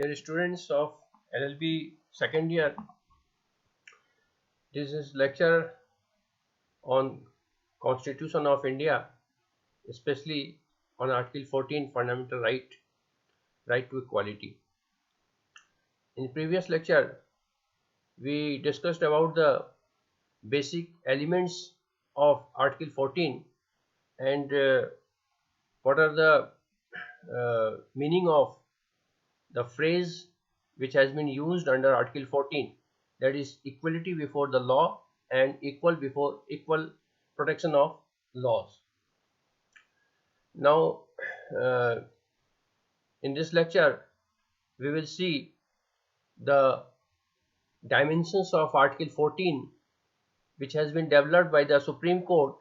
Dear students of LLB second year, this is lecture on Constitution of India, especially on Article 14 fundamental right to equality. In previous lecture, we discussed about the basic elements of Article 14 and what are the meaning of the phrase which has been used under Article 14, that is equality before the law and equal protection of laws. Now in this lecture we will see the dimensions of Article 14 which has been developed by the Supreme Court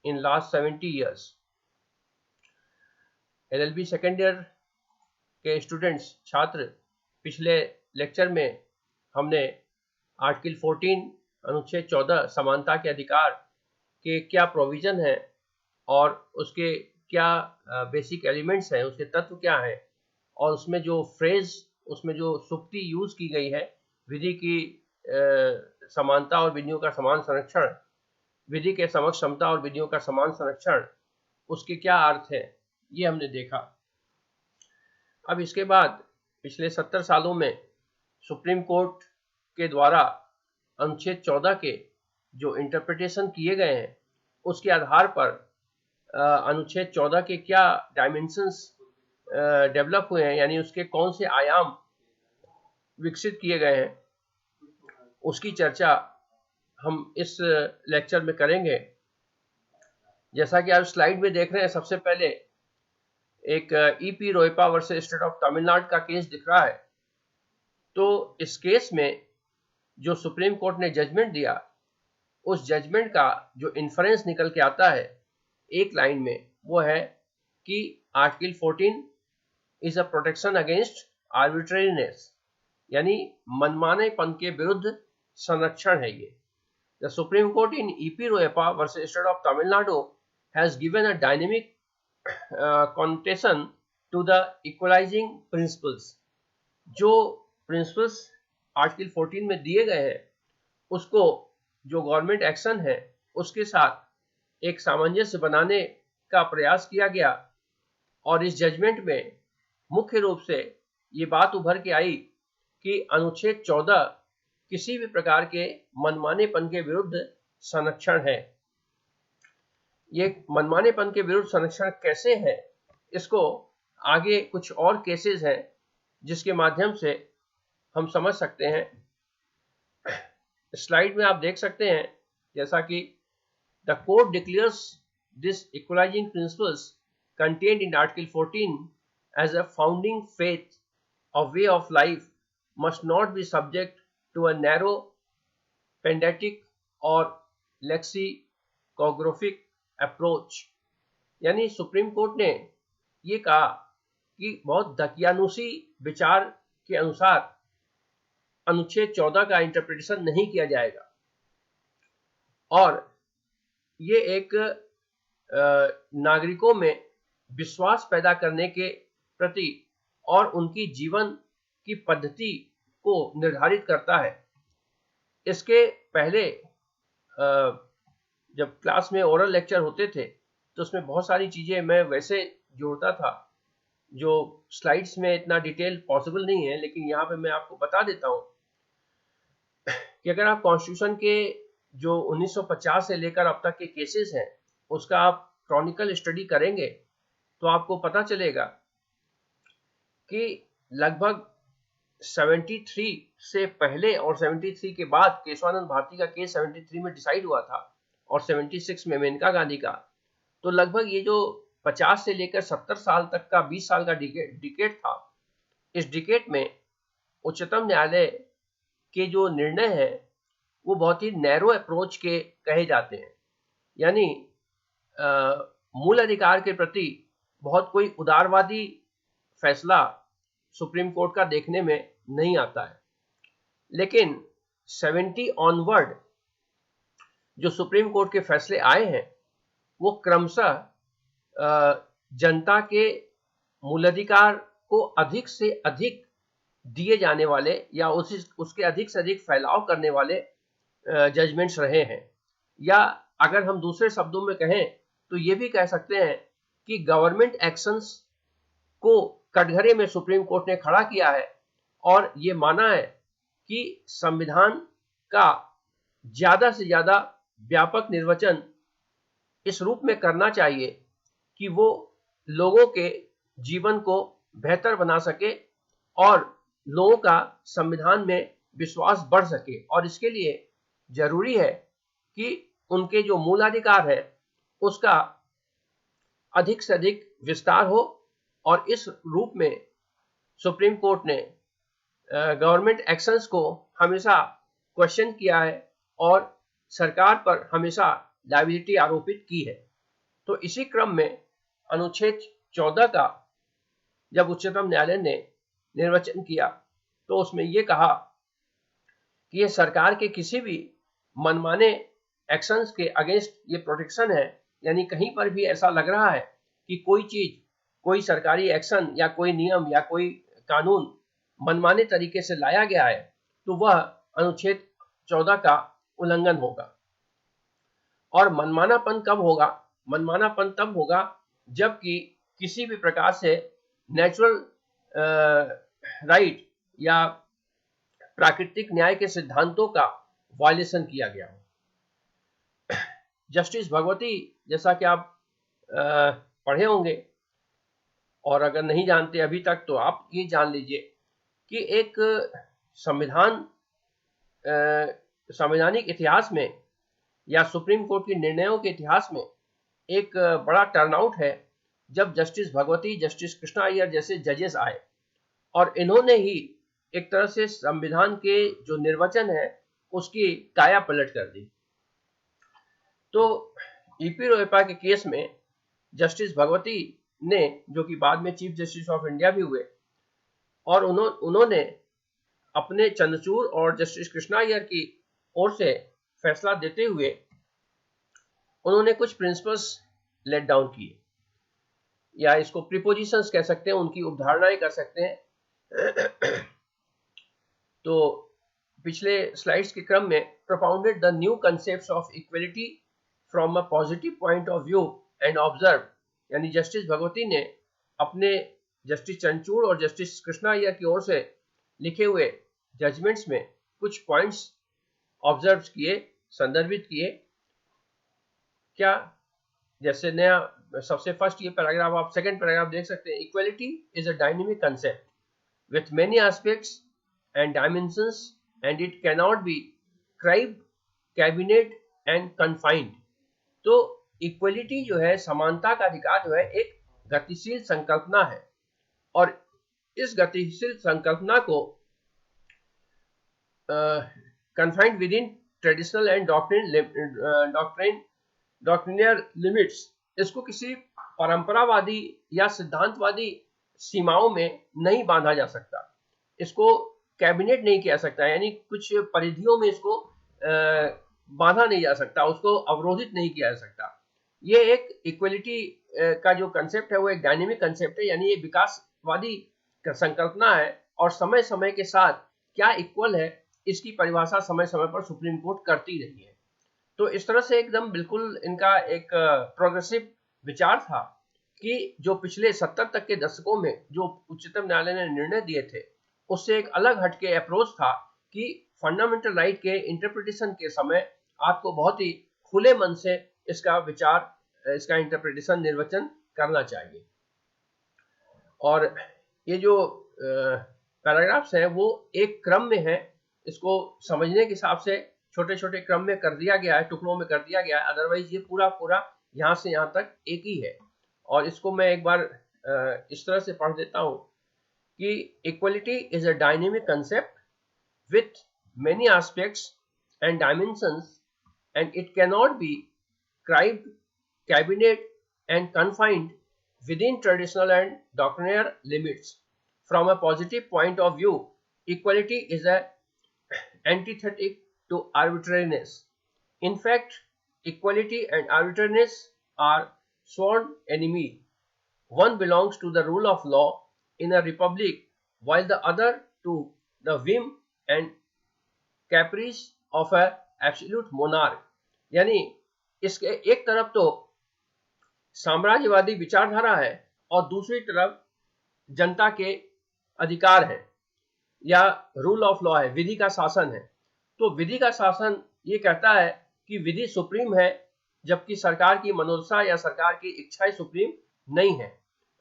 in last 70 years. LLB second year के students छात्र, पिछले lecture में हमने article 14 अनुच्छेद 14 समानता के अधिकार के क्या प्रोविजन है और उसके क्या बेसिक एलिमेंट्स हैं, उसके तत्व क्या हैं और उसमें जो फ्रेज, उसमें जो सुक्ति यूज की गई है, विधि की समानता और विधियों का समान संरक्षण, विधि के समक्ष समता और विधियों का समान संरक्षण, उसके क्या अर्थ है, ये हमने देखा। अब इसके बाद पिछले 70 सालों में सुप्रीम कोर्ट के द्वारा अनुच्छेद 14 के जो इंटरप्रिटेशन किए गए हैं, उसके आधार पर अनुच्छेद 14 के क्या डायमेंशंस डेवलप हुए हैं, यानी उसके कौन से आयाम विकसित किए गए हैं, उसकी चर्चा हम इस लेक्चर में करेंगे। जैसा कि आप स्लाइड में देख रहे हैं, सबसे पहले एक E P Royappa versus state of Tamil Nadu का केस दिख रहा है। तो इस केस में जो सुप्रीम कोर्ट ने जजमेंट दिया, उस जजमेंट का जो इन्फरेंस निकल के आता है एक लाइन में, वो है कि article 14 is a protection against arbitrariness, यानी मनमानेपन के विरुद्ध संरक्षण है ये। The supreme court in E P Royappa versus state of Tamil Nadu has given a dynamic connotation to the equalizing principles। जो प्रिंसिपल्स आर्टिकल 14 में दिए गए हैं, उसको जो गवर्नमेंट एक्शन है उसके साथ एक सामंजस्य बनाने का प्रयास किया गया और इस जजमेंट में मुख्य रूप से ये बात उभर के आई कि अनुच्छेद 14 किसी भी प्रकार के मनमानेपन के विरुद्ध संरक्षण है। ये मनमानेपन के विरुद्ध संरक्षण कैसे है, इसको आगे कुछ और केसेस हैं जिसके माध्यम से हम समझ सकते हैं। स्लाइड में आप देख सकते हैं, जैसा कि the court declares this equalizing principles contained in article 14 as a founding faith of way of life must not be subject to a narrow pedantic or lexicographic approach. यानी सुप्रीम कोर्ट ने ये कहा कि बहुत दकियानुसी विचार के अनुसार अनुच्छेद 14 का इंटरप्रिटेशन नहीं किया जाएगा और ये एक नागरिकों में विश्वास पैदा करने के प्रति और उनकी जीवन की पद्धति को निर्धारित करता है। इसके पहले जब क्लास में ओरल लेक्चर होते थे तो उसमें बहुत सारी चीजें मैं वैसे जोड़ता था जो स्लाइड्स में इतना डिटेल पॉसिबल नहीं है, लेकिन यहाँ पे मैं आपको बता देता हूँ कि अगर आप कॉन्स्टिट्यूशन के जो 1950 से लेकर अब तक के केसेस हैं उसका आप क्रॉनिकल स्टडी करेंगे तो आपको पता चलेगा कि लगभग 73 से पहले और 73 के बाद केशवानंद भारती का केस 73 में डिसाइड हुआ था और 76 में मेनका गांधी का। तो लगभग ये जो 50 से लेकर 70 साल तक का 20 साल का डिकेड था, इस डिकेड में उच्चतम न्यायालय के जो निर्णय हैं वो बहुत ही नैरो अप्रोच के कहे जाते हैं, यानी मूल अधिकार के प्रति बहुत कोई उदारवादी फैसला सुप्रीम कोर्ट का देखने में नहीं आता है। लेकिन 70 ऑनवर्ड जो सुप्रीम कोर्ट के फैसले आए हैं वो क्रमशः जनता के मूलाधिकार को अधिक से अधिक दिए जाने वाले या उसके अधिक से अधिक फैलाव करने वाले जजमेंट्स रहे हैं। या अगर हम दूसरे शब्दों में कहें तो ये भी कह सकते हैं कि गवर्नमेंट एक्शंस को कटघरे में सुप्रीम कोर्ट ने खड़ा किया है और ये माना है कि संविधान का ज्यादा से ज्यादा व्यापक निर्वचन इस रूप में करना चाहिए कि वो लोगों के जीवन को बेहतर बना सके और लोगों का संविधान में विश्वास बढ़ सके, और इसके लिए जरूरी है कि उनके जो मूलाधिकार है उसका अधिक से अधिक विस्तार हो। और इस रूप में सुप्रीम कोर्ट ने गवर्नमेंट एक्शंस को हमेशा क्वेश्चन किया है और सरकार पर हमेशा लायबिलिटी आरोपित की है। तो इसी क्रम में अनुच्छेद 14 का जब उच्चतम न्यायालय ने निर्वचन किया तो उसमें यह कहा कि यह सरकार के किसी भी मनमाने एक्शंस के अगेंस्ट ये प्रोटेक्शन है। यानी कहीं पर भी ऐसा लग रहा है कि कोई चीज, कोई सरकारी एक्शन या कोई नियम या कोई कानून मनमाने तरीके से लाया गया है तो वह अनुच्छेद 14 का उल्लंघन होगा। और मनमानापन कब होगा? मनमानापन तब होगा जबकि किसी भी प्रकार से नेचुरल राइट या प्राकृतिक न्याय के सिद्धांतों का वायलेशन किया गया हो। जस्टिस भगवती, जैसा कि आप पढ़े होंगे और अगर नहीं जानते अभी तक तो आप ये जान लीजिए कि एक संवैधानिक इतिहास में या सुप्रीम कोर्ट के निर्णयों के इतिहास में एक बड़ा टर्नआउट है जब जस्टिस भगवती, जस्टिस कृष्णा अय्यर जैसे जजेस आए और इन्होंने ही एक तरह से संविधान के जो निर्वचन है उसकी काया पलट कर दी। तो ईपी रोहपा के केस में जस्टिस भगवती ने, जो कि बाद में चीफ जस्टिस ऑफ इंडिया भी हुए, और उन्होंने अपने चंद्रचूड़ और जस्टिस कृष्णा अय्यर की ओर से फैसला देते हुए उन्होंने कुछ प्रिंसिपल्स लेट डाउन किए, या इसको प्रीपोजिशंस कह सकते हैं, उनकी उपधारणाएं कर सकते हैं। तो पिछले स्लाइड्स के क्रम में propounded the new concepts of equality from a positive point of view and observed, यानी जस्टिस भगवती ने अपने जस्टिस चंद्रचूड़ और जस्टिस कृष्णा अय्यर की ओर से लिखे हुए जजमेंट्स में कुछ पॉइंट्स ऑब्जर्व किए, संदर्भित किए। क्या? जैसे नया सबसे फर्स्ट ये पैराग्राफ, आप सेकंड पैराग्राफ देख सकते हैं। Equality is a dynamic concept with many aspects and dimensions and it cannot be cribbed, cabinet and confined। तो इक्वलिटी जो है, समानता का अधिकार जो है, एक गतिशील संकल्पना है और इस गतिशील संकल्पना को confined within traditional and doctrinaire limits, इसको किसी परंपरावादी या सिद्धांतवादी सीमाओं में नहीं बांधा जा सकता, इसको कैबिनेट नहीं किया सकता, यानी कुछ परिधियों में इसको बांधा नहीं जा सकता, उसको अवरोधित नहीं किया जा सकता। ये एक इक्वलिटी का जो कंसेप्ट है वो एक डायनेमिक कंसेप्ट है, यानी ये विकासवादी संकल्पना है और समय समय के साथ क्या इक्वल है इसकी परिभाषा समय समय पर सुप्रीम कोर्ट करती रही है। तो इस तरह से एकदम बिल्कुल इनका एक प्रोग्रेसिव विचार था कि जो पिछले 70 तक के दशकों में जो उच्चतम न्यायालय ने निर्णय दिए थे उससे एक अलग हटके अप्रोच था कि फंडामेंटल राइट के इंटरप्रिटेशन के समय आपको बहुत ही खुले मन से इसका विचार, इसका इंटरप्रिटेशन, निर्वचन करना चाहिए। और ये जो पैराग्राफ्स हैं वो एक क्रम में है, इसको समझने के हिसाब से छोटे छोटे क्रम में कर दिया गया है, टुकड़ों में कर दिया गया है, अदरवाइज ये पूरा पूरा यहाँ से यहाँ तक एक ही है। और इसको मैं एक बार इस तरह से पढ़ देता हूँ कि equality is a dynamic concept with many aspects and dimensions and it cannot be cribbed, cabinet and confined within traditional and doctrinaire limits. From a positive point of view, equality is an antithetic to arbitrariness. In fact, equality and arbitrariness are sworn enemies. One belongs to the rule of law in a republic while the other to the whim and caprice of a absolute monarch। यानी इसके एक तरफ तो साम्राज्यवादी विचारधारा है और दूसरी तरफ जनता के अधिकार है या रूल ऑफ लॉ है, विधि का शासन है। तो विधि का शासन ये कहता है कि विधि सुप्रीम है, जबकि सरकार की मनोदशा या सरकार की इच्छाएं सुप्रीम नहीं है।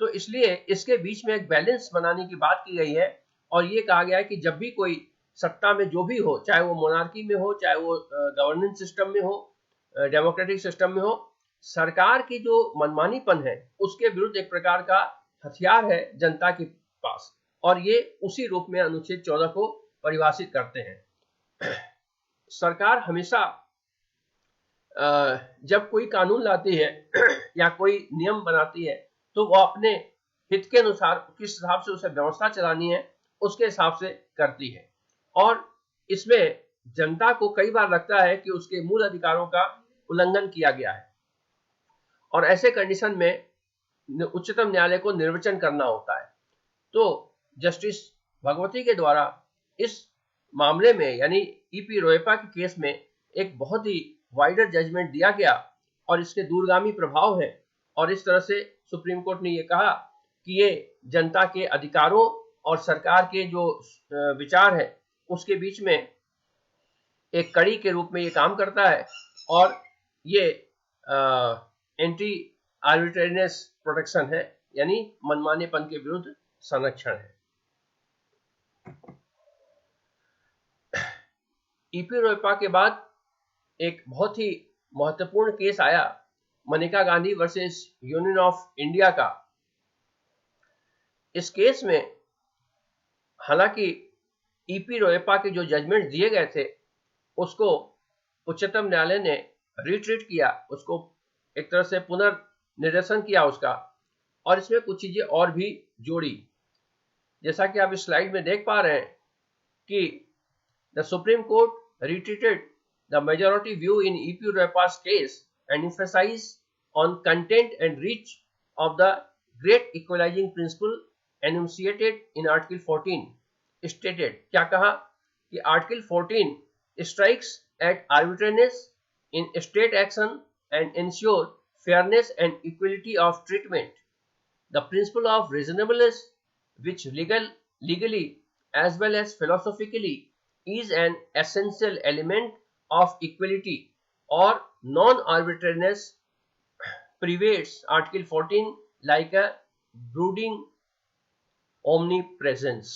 तो इसलिए इसके बीच में एक बैलेंस बनाने की बात की गई है और ये कहा गया है कि जब भी कोई सत्ता में जो भी हो, चाहे वो मोनार्की में हो, चाहे वो गवर्नेंस सिस्टम में हो, डेमोक्रेटिक सिस्टम में हो, सरकार की जो मनमानीपन है उसके विरुद्ध एक प्रकार का हथियार है जनता के पास, और ये उसी रूप में अनुच्छेद 14 को परिभाषित करते हैं। सरकार हमेशा जब कोई कानून लाती है या कोई नियम बनाती है तो वो अपने हित के अनुसार किस हिसाब से उसे व्यवस्था चलानी है उसके हिसाब से करती है, और इसमें जनता को कई बार लगता है कि उसके मूल अधिकारों का उल्लंघन किया गया है, और ऐसे कंडीशन में उच्चतम न्यायालय को निर्वचन करना होता है। तो जस्टिस भगवती के द्वारा इस मामले में यानी ईपी रोयप्पा के केस में एक बहुत ही वाइडर जजमेंट दिया गया और इसके दूरगामी प्रभाव है, और इस तरह से सुप्रीम कोर्ट ने ये कहा कि ये जनता के अधिकारों और सरकार के जो विचार है उसके बीच में एक कड़ी के रूप में ये काम करता है, और ये एंटी आर्बिट्रेरीनेस प्रोटेक्शन है, यानी मनमानेपन के विरुद्ध संरक्षण है। ईपी रोयप्पा के बाद एक बहुत ही महत्वपूर्ण केस आया Maneka Gandhi versus union of India का। इस केस में हालांकि ईपी रोयप्पा के जो जजमेंट दिए गए थे उसको उच्चतम न्यायालय ने रिट्रीट किया, उसको एक तरह से पुनर्निर्देशन किया उसका, और इसमें कुछ चीजें और भी जोड़ी। जैसा कि आप इस स्लाइड में देख पा रहे हैं कि the supreme court reiterated the majority view in E P Royappa's case and emphasized on content and reach of the great equalizing principle enunciated in Article 14 stated, क्या कहा कि Article 14 strikes at arbitrariness in state action and ensure fairness and equality of treatment. The principle of reasonableness, which legally as well as philosophically is an essential element of equality or non-arbitrariness, pervades Article 14 like a brooding omnipresence।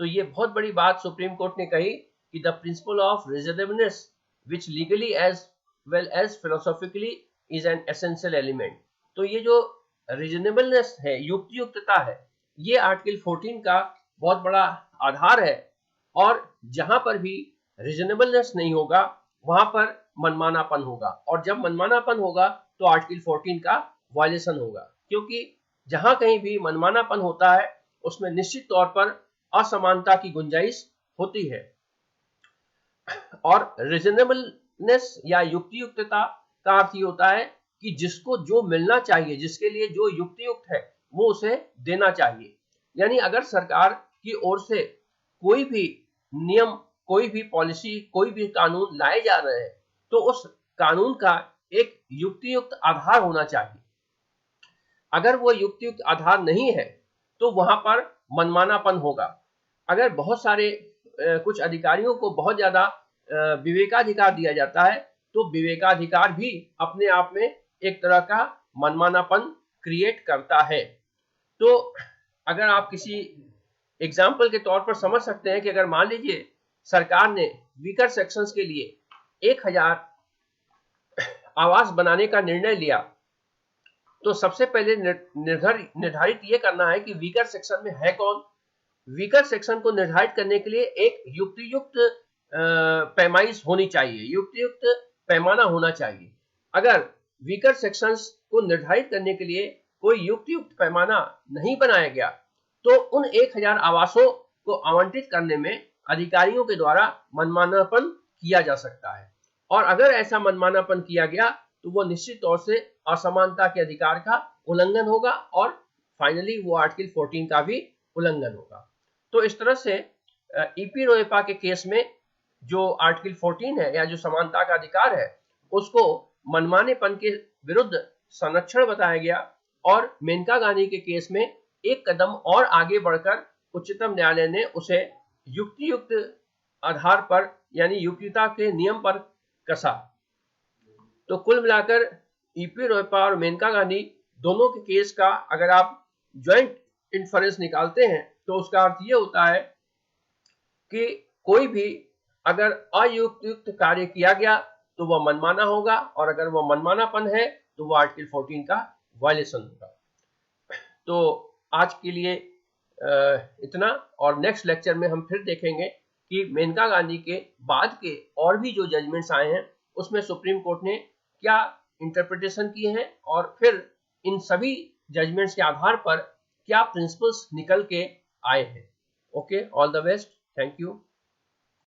तो ये बहुत बड़ी बात supreme court ने कही कि the principle of reasonableness which legally as well as philosophically is an essential element. तो ये जो रिजनेबलनेस है, युक्तियुक्तता है, ये आर्टिकल 14 का बहुत बड़ा आधार है, और जहां पर भी रिजनेबलनेस नहीं होगा वहां पर मनमानापन होगा, और जब मनमानापन होगा तो आर्टिकल 14 का वायलेशन होगा, क्योंकि जहां कहीं भी मनमानापन होता है उसमें निश्चित तौर पर असमानता की गुंजाइश होती है। और रिजनेबलनेस या युक्तियुक्तता का अर्थ ये होता है कि जिसको जो मिलना चाहिए, जिसके लिए जो युक्तियुक्त है वो उसे देना चाहिए। यानी अगर सरकार की ओर से कोई भी नियम, कोई भी पॉलिसी, कोई भी कानून लाए जा रहे हैं तो उस कानून का एक युक्तियुक्त आधार होना चाहिए। अगर वो युक्तियुक्त आधार नहीं है तो वहां पर मनमानापन होगा। अगर बहुत सारे कुछ अधिकारियों को बहुत ज्यादा विवेकाधिकार दिया जाता है तो विवेकाधिकार भी अपने आप में एक तरह का मनमानापन क्रिएट करता है। तो अगर आप किसी एग्जाम्पल के तौर पर समझ सकते हैं कि अगर मान लीजिए सरकार ने वीकर सेक्शंस के लिए 1000 आवास बनाने का निर्णय लिया, तो सबसे पहले निर्धारित ये करना है कि वीकर सेक्शन में है कौन। वीकर सेक्शन को निर्धारित करने के लिए एक युक्तियुक्त पैमाइश होनी चाहिए, युक्तियुक्त पैमाना होना चाहिए। अगर वीकर सेक्शंस को निर्धारित करने के लिए कोई युक्तियुक्त पैमाना नहीं बनाया गया तो उन 1000 आवासों को आवंटित करने में अधिकारियों के द्वारा मनमानापन किया जा सकता है, और अगर ऐसा मनमानापन किया गया तो वो निश्चित तौर से असमानता के अधिकार का उल्लंघन होगा और फाइनली वो आर्टिकल 14 का भी उल्लंघन होगा। तो इस तरह से ईपी रोएपा के केस में जो आर्टिकल 14 है या जो समानता का अधिकार है उसको मनमानेपन के विरुद्ध संरक्षण बताया गया, और मेनका गांधी के केस में एक कदम और आगे बढ़कर उच्चतम न्यायालय ने उसे युक्तियुक्त आधार पर यानी युक्तिता के नियम पर कसा। तो कुल मिलाकर ईपी रोएपा और मेनका गांधी दोनों के केस का अगर आप ज्वाइंट इन्फरेंस निकालते हैं तो उसका अर्थ ये होता है कि कोई भी अगर अयुक्तियुक्त कार्य किया गया तो वह मनमाना होगा, और अगर वह मनमानापन है तो वह आर्टिकल 14 का वायलेशन होगा। तो आज के लिए इतना, और नेक्स्ट लेक्चर में हम फिर देखेंगे कि मेनका गांधी के बाद के और भी जो जजमेंट्स आए हैं उसमें सुप्रीम कोर्ट ने क्या इंटरप्रिटेशन किए हैं, और फिर इन सभी जजमेंट्स के आधार पर क्या प्रिंसिपल्स निकल के आए हैं। Okay, all the best, thank you.